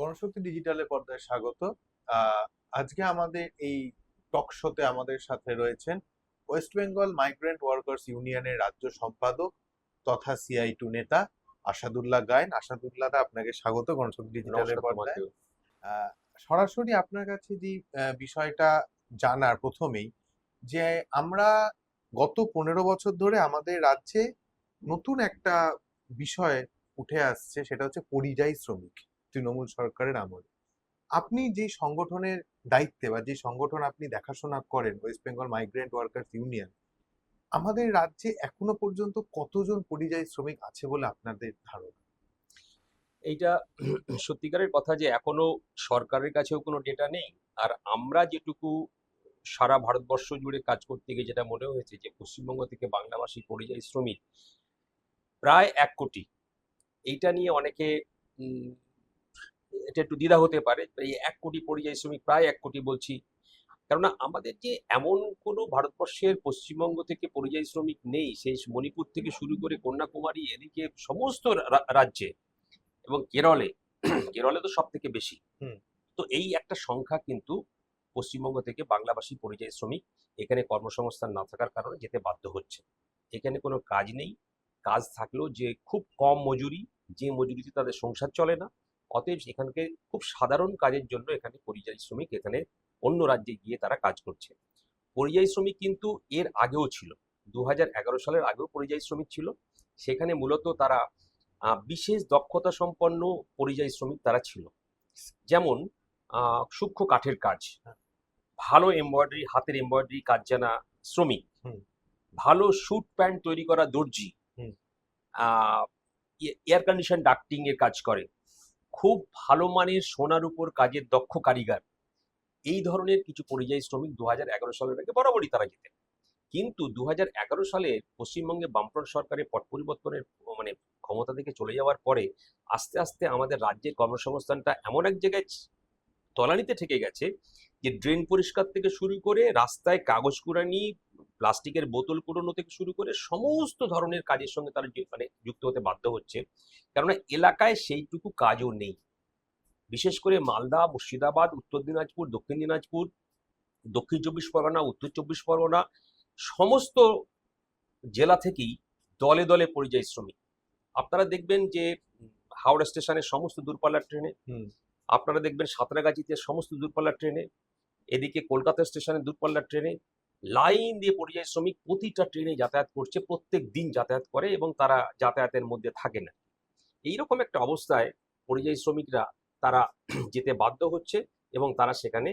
গণশক্তি ডিজিটালের পর্দায় স্বাগত। আজকে আমাদের এই টক শোতে আমাদের সাথে রয়েছেন ওয়েস্ট বেঙ্গল মাইগ্রেন্ট ওয়ার্কার্স ইউনিয়নের রাজ্য সম্পাদক তথা সিআই2 নেতা আসাদুল্লাহ গায়েন। আসাদুল্লাহ দা, আপনাকে স্বাগত গণশক্তি ডিজিটালের নমস্কার পর্দায়। তোমাকেও। সরাসরি আপনার কাছে যে বিষয়টা জানার প্রথমেই, যে আমরা গত 15 বছর ধরে আমাদের রাজ্যে নতুন একটা বিষয় উঠে আসছে, সেটা হচ্ছে পরিযায়ী শ্রমিক। তৃণমূল সরকারের আমলে আপনি যে সংগঠনের দায়িত্বে বা যে সংগঠন আপনি দেখাশোনা করেন, West Bengal migrant workers union, আমাদের রাজ্যে এখনো পর্যন্ত কতজন পরিযায়ী শ্রমিক আছে বলে আপনাদের ধারণা? এইটা সত্যিকারের কথা যে এখনো সরকারের কাছেও কোনো ডেটা নেই। আর আমরা যেটুকু সারা ভারতবর্ষ জুড়ে কাজ করতে গিয়ে যেটা মনে হয়েছে যে পশ্চিমবঙ্গ থেকে বাংলাভাষী পরিযায়ী শ্রমিক প্রায় 1 কোটি। এইটা নিয়ে অনেকে উম, এটা একটু দ্বিধা হতে পারে। এই 1 কোটি পরিযায়ী শ্রমিক, প্রায় 1 কোটি বলছি, কেননা আমাদের যে এমন কোনো ভারতবর্ষের পশ্চিমবঙ্গ থেকে পরিযায়ী শ্রমিক নেই। সেই মণিপুর থেকে শুরু করে কন্যাকুমারী, এদিকে সমস্ত রাজ্যে এবং কেরলে কেরলে তো সব থেকে বেশি। হুম। তো এই একটা সংখ্যা কিন্তু পশ্চিমবঙ্গ থেকে বাংলাভাষী পরিযায়ী শ্রমিক এখানে কর্মসংস্থান না থাকার কারণে যেতে বাধ্য হচ্ছে। এখানে কোনো কাজ নেই, কাজ থাকলেও যে খুব কম মজুরি, যে মজুরিতে তাদের সংসার চলে না। অতএব এখানকে খুব সাধারণ কাজের জন্য এখানে পরিযায়ী শ্রমিক এখানে অন্য রাজ্যে গিয়ে তারা কাজ করছে। পরিযায়ী শ্রমিক কিন্তু এর আগেও ছিল, 2011 সালের আগেও পরিযায়ী শ্রমিক ছিল। সেখানে মূলত তারা বিশেষ দক্ষতা সম্পন্ন পরিযায়ী শ্রমিক তারা ছিল। যেমন সূক্ষ্ম কাঠের কাজ, ভালো এমব্রয়ডারি, হাতের এমব্রয়ডারি কাজ জানা শ্রমিক, হুম। ভালো স্যুট প্যান্ট তৈরি করা দর্জি, হুম। এয়ার কন্ডিশন ডাক্টিং এর কাজ করে, খুব ভালো মানের সোনার উপর কাজের দক্ষ কারিগর। এই ধরনের কিছু পরিযায়ী শ্রমিক 2011 সালের আগে বরাবরই তারা যেতেন। কিন্তু 2011 সালে পশ্চিমবঙ্গে বামফ্রন্ট সরকারের পট পরিবর্তনের মানে ক্ষমতা থেকে চলে যাওয়ার পরে আস্তে আস্তে আমাদের রাজ্যের কর্মসংস্থানটা এমন এক জায়গায় তলানিতে ঠেকে গেছে যে ড্রেন পরিষ্কার থেকে শুরু করে রাস্তায় কাগজ কুড়ানি, প্লাস্টিকের বোতল কুড়ানো থেকে শুরু করে সমস্ত ধরনের কাজের সঙ্গে তারা যুক্ত হতে বাধ্য হচ্ছে। কেননা এলাকায় সেইটুকু কাজও নেই। বিশেষ করে মালদা, মুর্শিদাবাদ, উত্তর দিনাজপুর, দক্ষিণ দিনাজপুর, দক্ষিণ 24 পরগনা, উত্তর 24 পরগনা, সমস্ত জেলা থেকেই দলে দলে পরিযায়ী শ্রমিক। আপনারা দেখবেন যে হাওড়া স্টেশনের সমস্ত দূরপাল্লার ট্রেনে, আপনারা দেখবেন সাঁতরাগাছিতে সমস্ত দূরপাল্লার ট্রেনে, এদিকে কলকাতা স্টেশনের দূরপাল্লার ট্রেনে লাইন দিয়ে পরিযায়ী শ্রমিক প্রতিটা ট্রেনে যাতায়াত করছে, প্রত্যেক দিন যাতায়াত করে এবং তারা যাতায়াতের মধ্যে থাকে না। এইরকম একটা অবস্থায় পরিযায়ী শ্রমিকরা তারা যেতে বাধ্য হচ্ছে এবং তারা সেখানে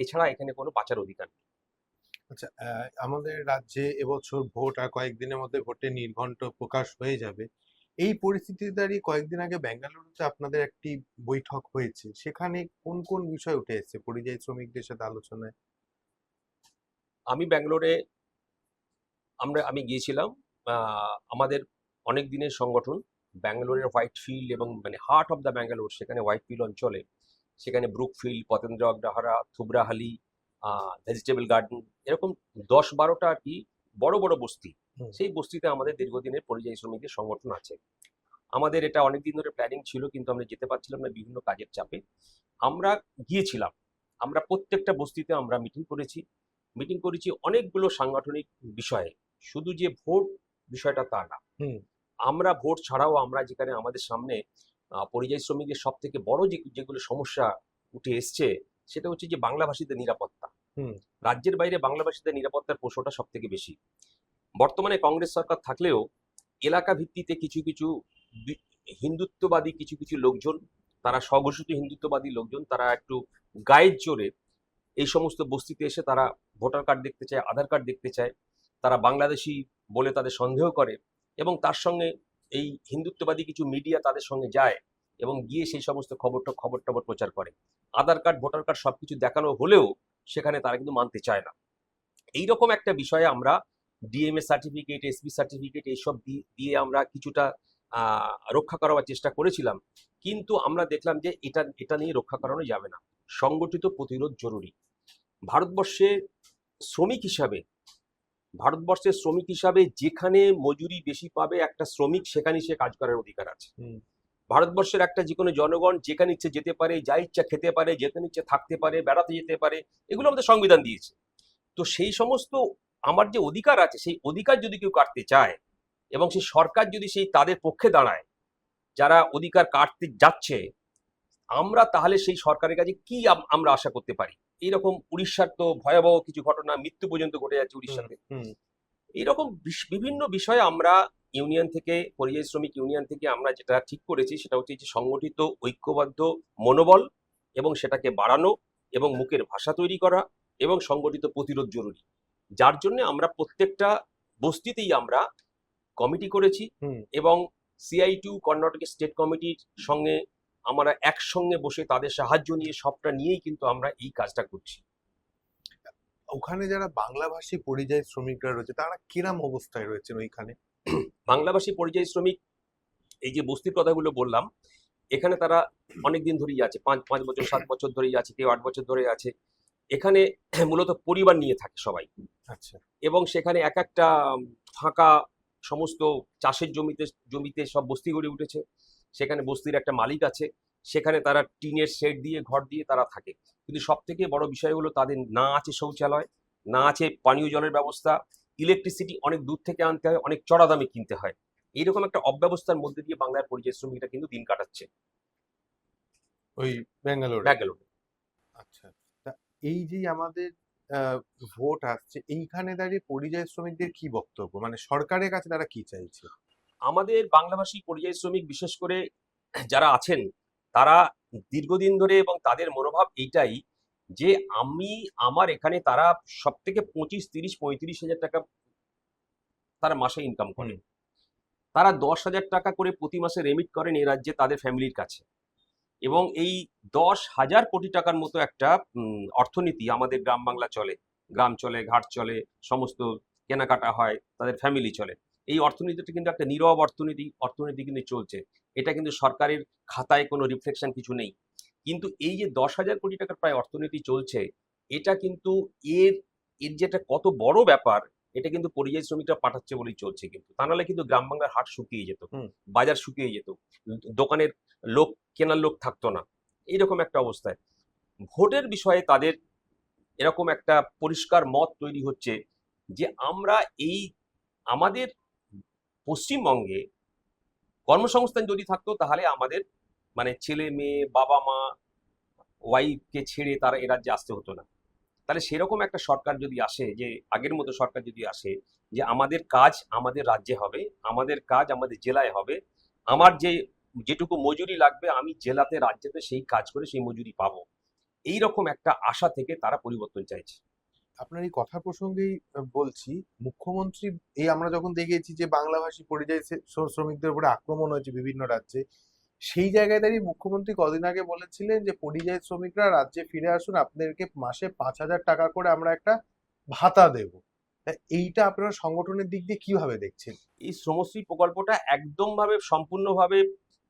এছাড়া এখানে কোনো বাঁচার অধিকার নেই। আচ্ছা, আমাদের রাজ্যে এবছর ভোট, আর কয়েকদিনের মধ্যে ভোটের নির্ঘণ্ট প্রকাশ হয়ে যাবে। এই পরিস্থিতিতে দাঁড়িয়ে কয়েকদিন আগে বেঙ্গালুরুতে আপনাদের একটি বৈঠক হয়েছে, সেখানে কোন কোন বিষয় উঠে এসেছে পরিযায়ী শ্রমিকদের সাথে আলোচনায়? আমি ব্যাঙ্গালোরে আমি গিয়েছিলাম। আমাদের অনেক দিনের সংগঠন ব্যাঙ্গালোরের হোয়াইট ফিল্ড এবং মানে হার্ট অফ দ্য ব্যাঙ্গালোর, সেখানে হোয়াইট ফিল্ড অঞ্চলে, সেখানে ব্রুকফিল্ড, পতেন্দ্র অগ্রহারা, থুবরাহালি, ভেজিটেবল গার্ডেন, এরকম 10-12টা আর কি বড় বড় বস্তি। সেই বস্তিতে আমাদের দীর্ঘদিনের পরিযায়ী শ্রমিকদের সংগঠন আছে। আমাদের এটা অনেকদিন ধরে প্ল্যানিং ছিল, কিন্তু আমরা যেতে পারছিলাম না বিভিন্ন কাজের চাপে। আমরা গিয়েছিলাম, আমরা প্রত্যেকটা বস্তিতে আমরা মিটিং করেছি অনেকগুলো সাংগঠনিক বিষয়ে। শুধু যে ভোট বিষয়টা তা না, আমরা ভোট ছাড়াও আমরা যেখানে আমাদের সামনে পরিযায়ী শ্রমিকদের সব থেকে বড় যেগুলো সমস্যা উঠে এসছে, সেটা হচ্ছে যে বাংলাভাষীদের নিরাপত্তা। রাজ্যের বাইরে বাংলাভাষীদের নিরাপত্তার প্রশ্নটা সব থেকে বেশি। বর্তমানে কংগ্রেস সরকার থাকলেও এলাকা ভিত্তিতে কিছু কিছু হিন্দুত্ববাদী কিছু কিছু লোকজন, তারা স্বঘোষিত হিন্দুত্ববাদী লোকজন, তারা একটু গায়ের জোরে এই সমস্ত বস্তিতে এসে তারা ভোটার কার্ড দেখতে চায়, আধার কার্ড দেখতে চায়, তারা বাংলাদেশি বলে তাদের সন্দেহ করে এবং তার সঙ্গে এই হিন্দুত্ববাদী কিছু মিডিয়া তাদের সঙ্গে যায় এবং গিয়ে সেই সমস্ত খবর টবর প্রচার করে। আধার কার্ড, ভোটার কার্ড সবকিছু দেখানো হলেও সেখানে তারা কিন্তু মানতে চায় না। এইরকম একটা বিষয়ে আমরা ডিএমএ সার্টিফিকেট, এসপি সার্টিফিকেট এইসব দিয়ে আমরা কিছুটা রক্ষা করার চেষ্টা করেছিলাম। কিন্তু আমরা দেখলাম যে এটা নিয়ে রক্ষা করানো যাবে না। সংগঠিত প্রতিরোধ জরুরি। ভারতবর্ষের শ্রমিক হিসাবে যেখানে মজুরি বেশি পাবে একটা শ্রমিক, সেখানেই সে কাজ করার অধিকার আছে। ভারতবর্ষের একটা যে কোনো জনগণ যেখানে ইচ্ছে যেতে পারে, যা ইচ্ছা খেতে পারে, যেখানে ইচ্ছে থাকতে পারে, বেড়াতে যেতে পারে, এগুলো আমাদের সংবিধান দিয়েছে। তো সেই সমস্ত আমার যে অধিকার আছে, সেই অধিকার যদি কেউ কাটতে চায় এবং সেই সরকার যদি সেই তাদের পক্ষে দাঁড়ায় যারা অধিকার কাটতে যাচ্ছে, আমরা তাহলে সেই সরকারের কাছে কি আমরা আশা করতে পারি? এইরকম উড়িষ্যার তো ভয়াবহ কিছু ঘটনা, মৃত্যু পর্যন্ত ঘটে যাচ্ছে হুম উড়িষ্যাতে। হুম এইরকম বিভিন্ন বিষয়ে আমরা ইউনিয়ন থেকে, পরিযায়ী শ্রমিক ইউনিয়ন থেকে আমরা যেটা ঠিক করেছি সেটা হচ্ছে যে সংগঠিত ঐক্যবদ্ধ মনোবল এবং সেটাকে বাড়ানো এবং মুখের ভাষা তৈরি করা এবং সংগঠিত প্রতিরোধ জরুরি। যার জন্য আমরা প্রত্যেকটা বস্তিতেই আমরা কমিটি করেছি হুম এবং CI2 কর্ণাটক স্টেট কমিটির সঙ্গে আমরা একসঙ্গে বসে তাদের সাহায্য নিয়ে সবটা নিয়েই কিন্তু আমরা এই কাজটা করছি। ওখানে যারা বাংলাভাষী পরিযায়ী শ্রমিকরা রয়েছে তারা কিরম অবস্থায় রয়েছেন ওইখানে? বাংলাভাষী পরিযায়ী শ্রমিক, এই যে বস্তির কথাগুলো বললাম, এখানে তারা অনেক দিন ধরেই আছে, 5 বছর 7 বছর ধরেই আছে, কেউ 8 বছর ধরে আছে। এখানে মূলত পরিবার নিয়ে থাকে সবাই আচ্ছা। এবং সেখানে এক একটা ফাঁকা সমস্ত চাষের জমিতে জমিতে সব বস্তি গড়ে উঠেছে। সেখানে বস্তির একটা মালিক আছে, সেখানে তারা টিনের শেড দিয়ে ঘর দিয়ে তারা থাকে। কিন্তু সব থেকে বড় বিষয় হলো তাদের না আছে শৌচালয়, না আছে পানীয় জলের ব্যবস্থা, ইলেকট্রিসিটি অনেক দূর থেকে আনতে হয়, অনেক চড়া দামে কিনতে হয়। এইরকম একটা অব্যবস্থার মধ্যে দিয়ে বাংলার পরিযায়ী শ্রমিকরা কিন্তু দিন কাটাচ্ছে ওই ব্যাঙ্গালোরে? ব্যাঙ্গালোরে। আচ্ছা। তা এই যে আমাদের আহ, ভোট আসছে, এইখানে দাঁড়িয়ে পরিযায়ী শ্রমিকদের কি বক্তব্য, মানে সরকারের কাছে তারা কি চাইছে? আমাদের বাংলাভাষী পরিযায়ী শ্রমিক বিশেষ করে যারা আছেন তারা দীর্ঘদিন ধরে এবং তাদের মনোভাব এইটাই যে আমার এখানে তারা সব থেকে 25, 30, 35 হাজার টাকা তারা মাসে ইনকাম করে। হুম তারা 10,000 টাকা করে প্রতি মাসে রেমিট করেন এই রাজ্যে তাদের ফ্যামিলির কাছে এবং এই 10,000 কোটি টাকার মতো একটা অর্থনীতি আমাদের গ্রাম বাংলা চলে, গ্রাম চলে, ঘাট চলে, সমস্ত কেনাকাটা হয়, তাদের ফ্যামিলি চলে। এই অর্থনীতিটা কিন্তু একটা নীরব অর্থনীতি কিন্তু চলছে। এটা কিন্তু সরকারের খাতায় কোনো রিফ্লেকশন কিছু নেই। কিন্তু এই যে 10,000 কোটি টাকার প্রায় অর্থনীতি চলছে, এটা কিন্তু এর এর যেটা কত বড় ব্যাপার, এটা কিন্তু পরিযায়ী শ্রমিকরা পাঠাচ্ছে বলেই চলছে। কিন্তু তা নাহলে কিন্তু গ্রাম বাংলার হাট শুকিয়ে যেত, হুম বাজার শুকিয়ে যেত, দোকানের লোক কেনার লোক থাকতো না। এইরকম একটা অবস্থায় ভোটের বিষয়ে তাদের এরকম একটা পরিষ্কার মত তৈরি হচ্ছে যে আমরা এই আমাদের পশ্চিমবঙ্গে কর্মসংস্থান যদি থাকতো তাহলে আমাদের মানে ছেলে মেয়ে বাবা মা ওয়াইফকে ছেড়ে তারা এ রাজ্যে আসতে হতো না। তাহলে সেরকম একটা সরকার যদি আসে, যে আগের মতো সরকার যদি আসে, যে আমাদের কাজ আমাদের রাজ্যে হবে, আমাদের কাজ আমাদের জেলায় হবে, আমার যেটুকু মজুরি লাগবে আমি জেলাতে রাজ্যেতে সেই কাজ করে সেই মজুরি পাবো, এইরকম একটা আশা থেকে তারা পরিবর্তন চাইছে। আপনার এই কথা প্রসঙ্গেই বলছি, মুখ্যমন্ত্রী, এই আমরা যখন দেখেছি যে বাংলাভাষী পরিযায়ী শ্রমিকদের উপরে আক্রমণ হয়েছে বিভিন্ন রাজ্যে, সেই জায়গায় দাঁড়িয়ে মুখ্যমন্ত্রী কদিন আগে বলেছিলেন যে পরিযায়ী শ্রমিকরা রাজ্যে ফিরে আসুন, আপনাদেরকে মাসে 5,000 টাকা করে আমরা একটা ভাতা দেব। তা এইটা আপনারা সংগঠনের দিক দিয়ে কিভাবে দেখছেন? এই শ্রমশ্রী প্রকল্পটা একদম ভাবে সম্পূর্ণভাবে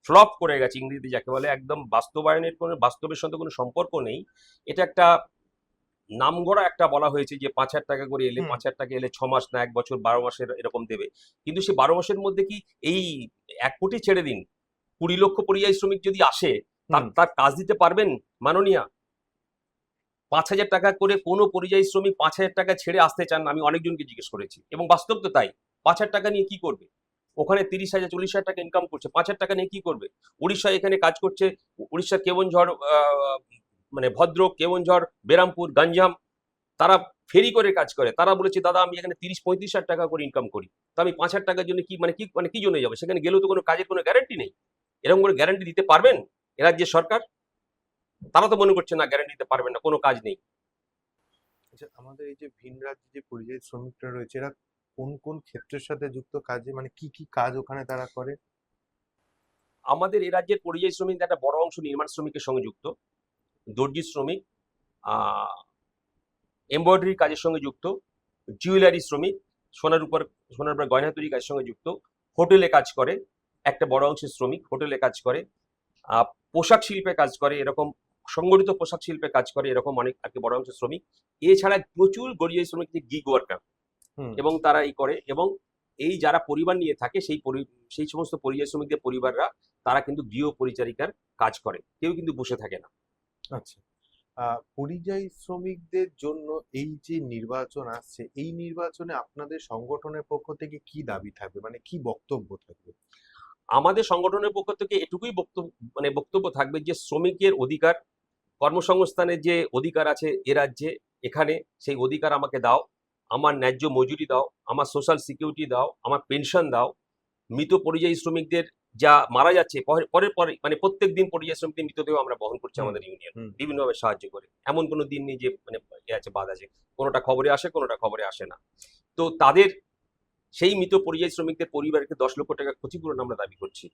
ফ্লপ করে গেছে, ইংরেজিতে যাকে বলে, একদম বাস্তবায়নের কোনো বাস্তবের সাথে কোনো সম্পর্ক নেই। এটা একটা নামগড়া একটা বলা হয়েছে যে 5,000 টাকা করে এলে, হুম 5,000 টাকা এলে 6 মাস না 1 বছর, 12 মাসের এরকম দেবে। কিন্তু সেই 12 মাসের মধ্যে কি এই 1 কোটি ছেড়ে দিন, 20 লক্ষ পরিযায়ী শ্রমিক যদি আসে, তার হুম তার কাজ দিতে পারবেন মাননীয়া? 5,000 টাকা করে কোনো পরিযায়ী শ্রমিক 5,000 টাকা ছেড়ে আসতে চান না, আমি অনেকজনকে জিজ্ঞেস করেছি এবং বাস্তব তো তাই। 5,000 টাকা নিয়ে কি করবে? ওখানে 30,000 40,000 টাকা ইনকাম করছে, 5,000 টাকা নিয়ে কি করবে? উড়িষ্যায় এখানে কাজ করছে, উড়িষ্যার কেওনঝড়, মানে ভদ্রক, কেওনঝড়, বেরামপুর, গঞ্জাম, তারা ফেরি করে কাজ করে। তারা বলেছে দাদা আমি এখানে 30-35,000 টাকা করে ইনকাম করি, তো আমি 5,000 টাকার জন্য কি জন্য যাবো? সেখানে গেলেও তো কোনো কাজের কোনো গ্যারান্টি নেই। এরকম করে গ্যারান্টি দিতে পারবেন এ রাজ্যের সরকার? তারা তো মনে করছে না, গ্যারান্টি দিতে পারবেন না, কোনো কাজ নেই। আচ্ছা, আমাদের এই যে ভিন রাজ্যে যে পরিযায়ী শ্রমিকরা রয়েছে, এরা কোন কোন ক্ষেত্রের সাথে যুক্ত, কাজে মানে কি কি কাজ ওখানে তারা করে? আমাদের এ রাজ্যের পরিযায়ী শ্রমিকদের একটা বড় অংশ নির্মাণ শ্রমিকের সঙ্গে যুক্ত, দর্জি শ্রমিক, এমব্রয়ডারি কাজের সঙ্গে যুক্ত, জুয়েলারি শ্রমিক, সোনার উপর গয়না তৈরি কাজের সঙ্গে যুক্ত, হোটেলে কাজ করে, একটা বড় অংশের শ্রমিক হোটেলে কাজ করে, পোশাক শিল্পে কাজ করে, এরকম সংগঠিত পোশাক শিল্পে কাজ করে, এরকম অনেক একটা বড় অংশের শ্রমিক। এছাড়া প্রচুর গরিব শ্রমিক যে গিগ ওয়ার্কার হুম এবং তারা এই করে এবং এই যারা পরিবার নিয়ে থাকে সেই সমস্ত পরিযায়ী শ্রমিকদের পরিবাররা তারা কিন্তু গৃহ পরিচারিকার কাজ করে, কেউ কিন্তু বসে থাকে না। আচ্ছা, পরিযায়ী শ্রমিকদের জন্য এই যে নির্বাচন আসছে, এই নির্বাচনে আপনাদের সংগঠনের পক্ষ থেকে কি দাবি থাকবে, মানে কি বক্তব্য থাকবে? আমাদের সংগঠনের পক্ষ থেকে এটুকুই বক্তব্য থাকবে যে শ্রমিকের অধিকার, কর্মসংস্থানের যে অধিকার আছে এ রাজ্যে, এখানে সেই অধিকার আমাকে দাও, আমার ন্যায্য মজুরি দাও, আমার সোশ্যাল সিকিউরিটি দাও, আমার পেনশন দাও। মৃত পরিযায়ী শ্রমিকদের যা মারা যাচ্ছে পরের পরে, মানে প্রত্যেক দিন পরিযায়ী শ্রমিকদের মৃতদেহ আমরা বহন করছি হুম, আমাদের ইউনিয়ন হুম। বিভিন্নভাবে সাহায্য করে। এমন কোনো দিন নেই যে মানে আছে বাদ আছে, কোনোটা খবরে আসে কোনোটা খবরে আসে না। তো তাদের সেই মৃত পরিযায়ী শ্রমিকদের পরিবারকে 10 লক্ষ টাকা ক্ষতিপূরণ আমরা দাবি করছি।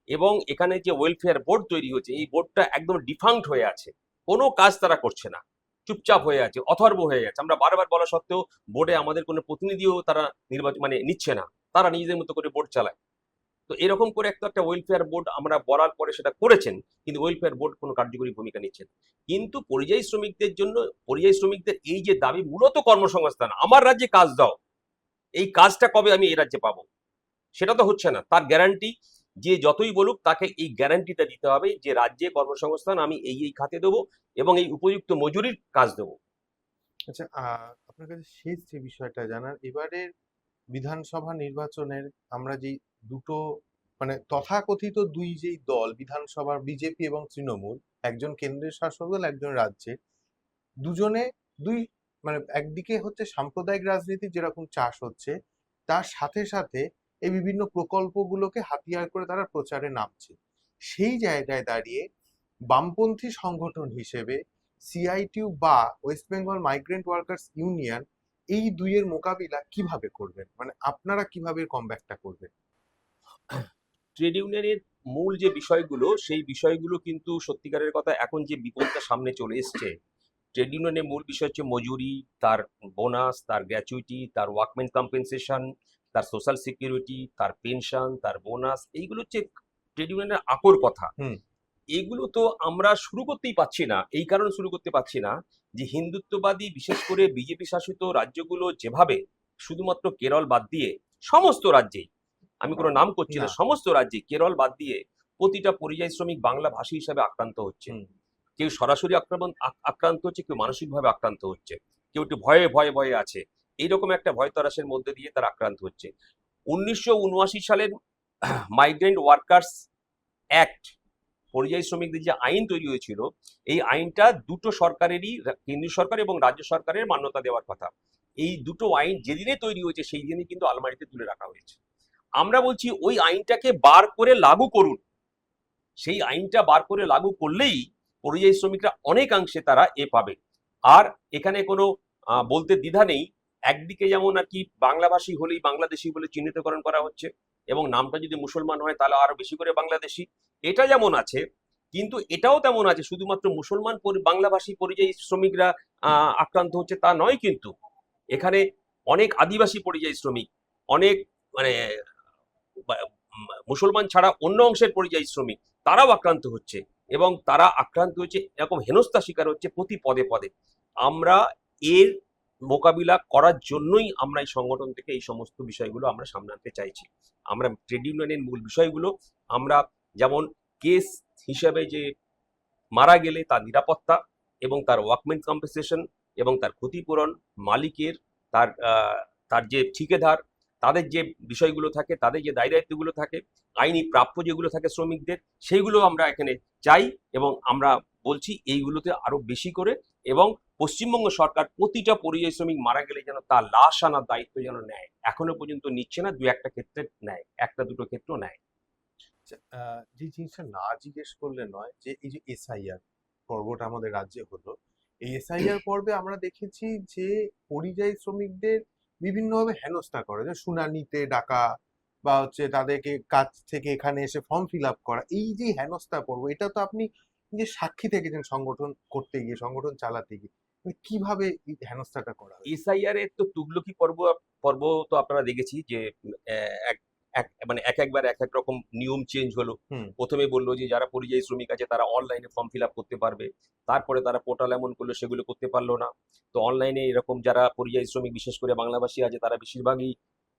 এবং এখানে যে ওয়েলফেয়ার বোর্ড তৈরি হয়েছে, এই বোর্ডটা একদম ডিফাঙ্কড হয়ে আছে, কোনো কাজ তারা করছে না, চুপচাপ হয়ে আছে, অথর্ব হয়ে আছে। আমরা বারবার বলা সত্ত্বেও বোর্ডে আমাদের কোনো প্রতিনিধিও তারা নির্বাচন নিচ্ছে না, তারা নিজেদের মতো করে বোর্ড চালায়। তো এরকম করে একটা ওয়েলফেয়ার বোর্ড আমরা বলার পরে সেটা করেছেন, কিন্তু ওয়েলফেয়ার বোর্ড কোনো কার্যকরী ভূমিকা নিচ্ছে না। কিন্তু পরিযায়ী শ্রমিকদের জন্য, পরিযায়ী শ্রমিকদের এই যে দাবি মূলত কর্মসংস্থান, আমার রাজ্যে কাজ দাও, এই কাজটা কবে আমি এই রাজ্যে পাবো সেটা তো হচ্ছে না। তার গ্যারান্টি যে যতই বলুক তাকে এই গ্যারান্টিটা দিতে হবে যে রাজ্যে কর্মসংস্থান আমি এই খাতে দেবো এবং এই উপযুক্ত মজুরির কাজ দেবো। আচ্ছা, আপনার কাছে শেষ যে বিষয়টা জানার, এবারের বিধানসভা নির্বাচনের আমরা যেই দুটো, মানে তথাকথিত দুই যেই দল বিধানসভার, বিজেপি এবং তৃণমূল, একজন কেন্দ্রের শাসক দল, একজন রাজ্যের, দুজনে দুই, মানে একদিকে হচ্ছে সাম্প্রদায়িক রাজনীতি যেরকম চাষ হচ্ছে, তার সাথে সাথে এই বিভিন্ন প্রকল্পগুলোকে হাতিয়ার করে তারা প্রচারে নামছে। সেই জায়গায় দাঁড়িয়ে বামপন্থী সংগঠন হিসেবে সিআইটিউ বা West Bengal migrant workers union এই দুইয়ের মোকাবিলা কিভাবে করবেন, মানে আপনারা কিভাবে কমব্যাকটা করবেন? ট্রেড ইউনিয়নের মূল যে বিষয়গুলো, সেই বিষয়গুলো কিন্তু সত্যিকারের কথা এখন যে বিপদটা সামনে চলে এসছে, ট্রেড ইউনিয়নের মূল বিষয় হচ্ছে মজুরি, তার বোনাস, তার গ্র্যাচুইটি, তার ওয়ার্কম্যান কম্পেনসেশন, তার সোশ্যাল সিকিউরিটি, তার পেনশন, তার বোনাস, এইগুলো হচ্ছে ট্রেড ইউনিয়নের আকর কথা। হুম। এগুলো তো আমরা শুরু করতেই পাচ্ছি না, এই কারণে শুরু করতে পারছি না যে হিন্দুত্ববাদী বিশেষ করে বিজেপি শাসিত রাজ্যগুলো যেভাবে, শুধুমাত্র কেরল বাদ দিয়ে সমস্ত রাজ্যেই, আমি কোনো নাম করছি না, না। সমস্ত রাজ্যে কেরল বাদ দিয়ে প্রতিটা পরিযায়ী শ্রমিক বাংলা ভাষী হিসাবে আক্রান্ত হচ্ছে। হুম। কেউ সরাসরি আক্রান্ত হচ্ছে, কেউ মানসিকভাবে আক্রান্ত হচ্ছে, কেউ একটু ভয়ে ভয়ে ভয়ে আছে, এইরকম একটা ভয় তরাসের মধ্যে দিয়ে তারা আক্রান্ত হচ্ছে। 1979 সালের মাইগ্রেন্ট ওয়ার্কার্স অ্যাক্ট, পরিযায়ী শ্রমিকদের যে আইন তৈরি হয়েছিল, এই আইনটা দুটো সরকারেরই, কেন্দ্রীয় সরকার এবং রাজ্য সরকারের মান্যতা দেওয়ার কথা। এই দুটো আইন যেদিনে তৈরি হয়েছে সেই দিনই কিন্তু আলমারিতে তুলে রাখা হয়েছে। আমরা বলছি ওই আইনটাকে বার করে লাগু করুন, সেই আইনটা বার করে লাগু করলেই পরিযায়ী শ্রমিকরা অনেকাংশে তারা পাবে। আর এখানে কোনো বলতে দ্বিধা নেই, একদিকে যেমন আর কি বাংলাভাষী হলেই বাংলাদেশি বলে চিহ্নিতকরণ করা হচ্ছে, এবং নামটা যদি মুসলমান হয় তাহলে আরো বেশি করে বাংলাদেশি, এটা যেমন আছে, কিন্তু এটাও তেমন আছে শুধুমাত্র মুসলমান বাংলাভাষী পরিযায়ী শ্রমিকরা আক্রান্ত হচ্ছে তা নয়, কিন্তু এখানে অনেক আদিবাসী পরিযায়ী শ্রমিক, অনেক মানে মুসলমান ছাড়া অন্য অংশের পরিযায়ী শ্রমিক, তারাও আক্রান্ত হচ্ছে, এবং তারা আক্রান্ত হচ্ছে এরকম হেনস্থা শিকার হচ্ছে প্রতি পদে পদে। আমরা এর মোকাবিলা করার জন্যই আমরা এই সংগঠন থেকে এই সমস্ত বিষয়গুলো আমরা সামনে আনতে চাইছি। আমরা ট্রেড ইউনিয়নের মূল বিষয়গুলো আমরা, যেমন কেস হিসাবে যে মারা গেলে তার নিরাপত্তা এবং তার ওয়ার্কম্যান কম্পেনসেশন এবং তার ক্ষতিপূরণ, মালিকের, তার তার যে ঠিকাদার, তাদের যে বিষয়গুলো থাকে, তাদের যে দায় দায়িত্বগুলো থাকে, আইনি প্রাপ্য যেগুলো থাকে শ্রমিকদের, সেইগুলো আমরা এখানে চাই। এবং আমরা বলছি এইগুলোতে আরো বেশি করে, এবং পশ্চিমবঙ্গ সরকার প্রতিটা পরিযায়ী শ্রমিক মারা গেলে যেন তার লাশ আনার দায়িত্ব যেন নেয়, এখনো পর্যন্ত নিচ্ছে না, দু একটা ক্ষেত্রে নেয়, একটা দুটো ক্ষেত্র নেয়। আচ্ছা, যে জিনিসটা না জিজ্ঞেস করলে নয়, যে এই যে এসআইআর পর্বটা আমাদের রাজ্যে হলো, এই এসআইআর পর্বে আমরা দেখেছি যে পরিযায়ী শ্রমিকদের বিভিন্নভাবে হেনস্থা করে, যে শুনানিতে ডাকা বা হচ্ছে তাদেরকে কাজ থেকে এখানে এসে ফর্ম ফিল আপ করা, এই যে হেনস্থা পর্ব, এটা তো আপনি যে সাক্ষী থেকেছেন সংগঠন করতে গিয়ে, সংগঠন চালাতে গিয়ে, মানে কিভাবে এই হেনস্থাটা করা হয়? এসআইআর এর তো তুগলকি পর্ব পর্ব তো আপনারা দেখেছি যে এক একবার এক এক রকম নিয়ম চেঞ্জ হলো। হুম। প্রথমে বললো যে যারা পরিযায়ী শ্রমিক আছে তারা অনলাইনে ফর্ম ফিল আপ করতে পারবে, তারপরে তারা পোর্টাল এমন করলো সেগুলো করতে পারলো না। তো অনলাইনে এরকম যারা পরিযায়ী শ্রমিক বিশেষ করে বাংলাভাষী আছে তারা বেশিরভাগই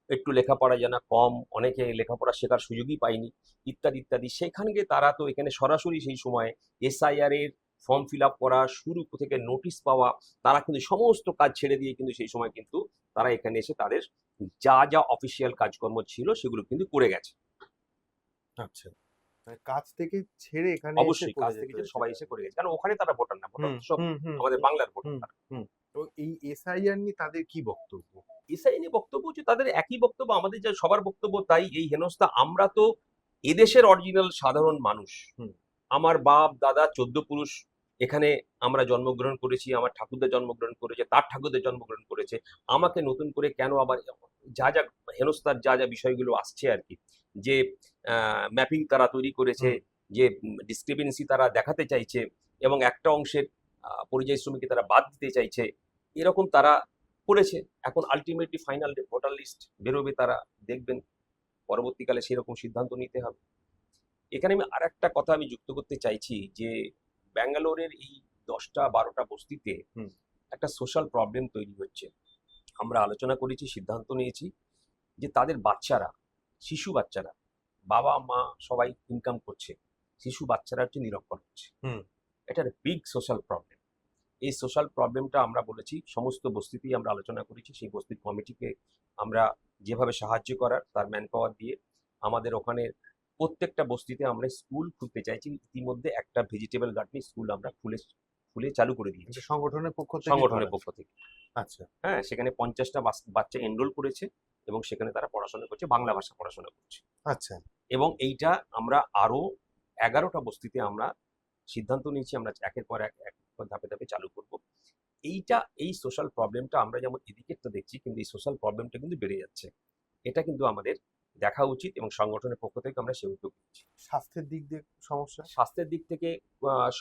একটু লেখাপড়া জানা কম, অনেকে লেখাপড়া শেখার সুযোগই পায়নি, ইত্যাদি ইত্যাদি। সেখানে গিয়ে তারা তো এখানে সরাসরি সেই সময় এসআইআর এর ফর্ম ফিল আপ করা শুরু থেকে নোটিশ পাওয়া, তারা কিন্তু সমস্ত কাজ ছেড়ে দিয়ে কিন্তু সেই সময় কিন্তু তারা এখানে এসে তাদের যা যা অফিসিয়াল কাজকর্ম ছিল সেগুলো কিন্তু করে গেছে। আচ্ছা, মানে কাজ থেকে ছেড়ে এখানে এসে অবশ্যই করে কাজ যেতে থেকে যে হয়েছে সবাই তাদের। এসে করে গেছে, কারণ ওখানে তারা ভোটার না, ভোটার হুম, সব হুম, হুম, আমাদের হুম, বাংলার ভোটার হুম, তারা। হুম। তো এই এসআইআর নিয়ে তাদের কি বক্তব্য? এসআই নিয়ে বক্তব্য যে তাদের একই বক্তব্য, আমাদের যা সবার বক্তব্য তাই, এই হেনস্থা। আমরা তো এদেশের অরিজিনাল সাধারণ মানুষ। হুম। আমার বাপ দাদা 14 পুরুষ এখানে আমরা জন্মগ্রহণ করেছি, আমার ঠাকুরদা জন্মগ্রহণ করেছে, তার ঠাকুরদা জন্মগ্রহণ করেছে। আমাকে নতুন করে কেন আবার যা যা হেনস্থার যা যা বিষয়গুলো আসছে আর কি, যে ম্যাপিং তারা তৈরি করেছে, হুম। যে ডিসক্রিপেন্সি তারা দেখাতে চাইছে এবং একটা অংশের পরিযায়ী শ্রমিককে তারা বাদ দিতে চাইছে, এরকম তারা করেছে। এখন আলটিমেটলি ফাইনাল ভোটার লিস্ট বেরোবে, তারা দেখবেন, পরবর্তীকালে সেরকম সিদ্ধান্ত নিতে হবে। এখানে আমি আরেকটা কথা আমি যুক্ত করতে চাইছি যে ব্যাঙ্গালোরের এই 10টা-12টা বস্তিতে হুম। একটা সোশ্যাল প্রবলেম তৈরি হচ্ছে। আমরা আলোচনা করেছি, সিদ্ধান্ত নিয়েছি যে তাদের বাচ্চারা, শিশু বাচ্চারা, বাবা মা সবাই ইনকাম করছে, শিশু বাচ্চারা হচ্ছে নিরক্ষর হচ্ছে। হুম। এটা বিগ সোশ্যাল প্রবলেম। এই সোশ্যাল প্রবলেমটা আমরা বলেছি সমস্ত বস্তিতেই আমরা আলোচনা করেছি। সেই বস্তির কমিটিকে আমরা যেভাবে সাহায্য করার তার ম্যান পাওয়ার দিয়ে আমাদের ওখানে প্রত্যেকটা বস্তিতে আমরা স্কুল খুলতে চাইছি। ইতিমধ্যে একটা ভেজিটেবল গার্ডেনিং স্কুল আমরা খুলে চালু করে দিয়েছি এটা সংগঠনের পক্ষ থেকে সংগঠনের করা? পক্ষ থেকে। আচ্ছা, হ্যাঁ, সেখানে 50টা বাচ্চা এনরোল করেছে এবং সেখানে তারা পড়াশোনা করছে, বাংলা ভাষা পড়াশোনা করছে। আচ্ছা। এবং এইটা আমরা আরো 11টা বস্তিতে আমরা সিদ্ধান্ত নিয়েছি, আমরা একের পর এক ধাপে ধাপে চালু করব। এই সোশ্যাল প্রবলেমটা আমরা যেমন এদিকেরটা দেখছি, কিন্তু এই সোশ্যাল প্রবলেমটা কিন্তু বেড়ে যাচ্ছে। এটা কিন্তু আমাদের দেখা উচিত এবং সংগঠনের পক্ষ থেকে আমরা সে উদ্যোগ নিচ্ছি। স্বাস্থ্যের দিক দিয়ে সমস্যা? স্বাস্থ্যের দিক থেকে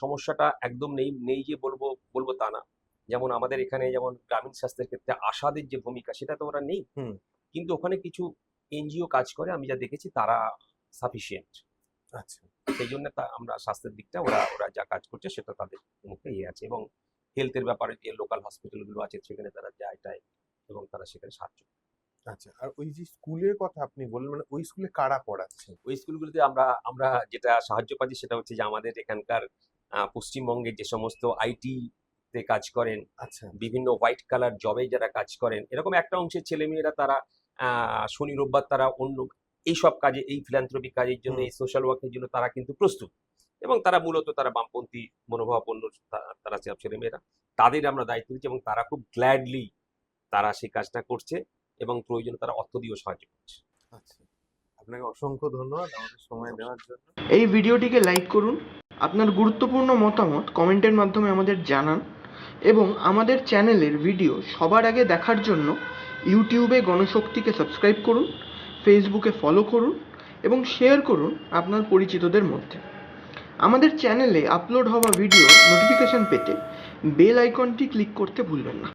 সমস্যাটা একদম নেই যে বলবো তা না। যেমন আমাদের এখানে যেমন গ্রামীণ স্বাস্থ্যের ক্ষেত্রে আশাদের যে ভূমিকা সেটা তো ওরা নেই। হুম। কিন্তু ওখানে কিছু এনজিও কাজ করে, আমি যা দেখেছি তারা সাফিসিয়েন্ট। আচ্ছা। সেই জন্য আমরা স্বাস্থ্যের দিকটা ওরা যা কাজ করছে সেটা তাদের মুখে আছে, এবং হেলথের ব্যাপারে যে লোকাল হসপিটালগুলো আছে সেখানে তারা যায় এবং তারা সেখানে সাহায্য করে। আচ্ছা, আর ওই যে স্কুলের কথা আপনি বললেন, মানে ওই স্কুলে কারা পড়াচ্ছে? ওই স্কুলগুলোতে আমরা যেটা সাহায্য পাচ্ছি সেটা হচ্ছে যে আমাদের এখানকার পশ্চিমবঙ্গের যে সমস্ত আইটি তে কাজ করেন, আচ্ছা। বিভিন্ন হোয়াইট কালার জবে যারা কাজ করেন, এরকম একটা অংশের ছেলেমেয়েরা তারা শনি রোববার তারা অন্য এইসব কাজে, এই ফিলান্থ্রপিক কাজের জন্য, হুম। এই সোশ্যাল ওয়ার্কের জন্য তারা কিন্তু প্রস্তুত। এবং তারা মূলত তারা বামপন্থী মনোভাবাপন্ন তারা সব ছেলেমেয়েরা, তাদের আমরা দায়িত্ব দিচ্ছি এবং তারা খুব গ্ল্যাডলি তারা সেই কাজটা করছে এবং প্রয়োজনে তারা অর্থ দিয়েও সাহায্য করছে। আচ্ছা, আপনাকে অসংখ্য ধন্যবাদ আমাদের সময় দেওয়ার জন্য। এই ভিডিওটিকে লাইক করুন, আপনার গুরুত্বপূর্ণ মতামত কমেন্টের মাধ্যমে আমাদের জানান এবং আমাদের চ্যানেলের ভিডিও সবার আগে দেখার জন্য ইউটিউবে গণশক্তিকে সাবস্ক্রাইব করুন, ফেসবুকে ফলো করুন এবং শেয়ার করুন আপনার পরিচিতদের মধ্যে। আমাদের চ্যানেলে আপলোড হওয়া ভিডিও নোটিফিকেশন পেতে বেল আইকনটি ক্লিক করতে ভুলবেন না।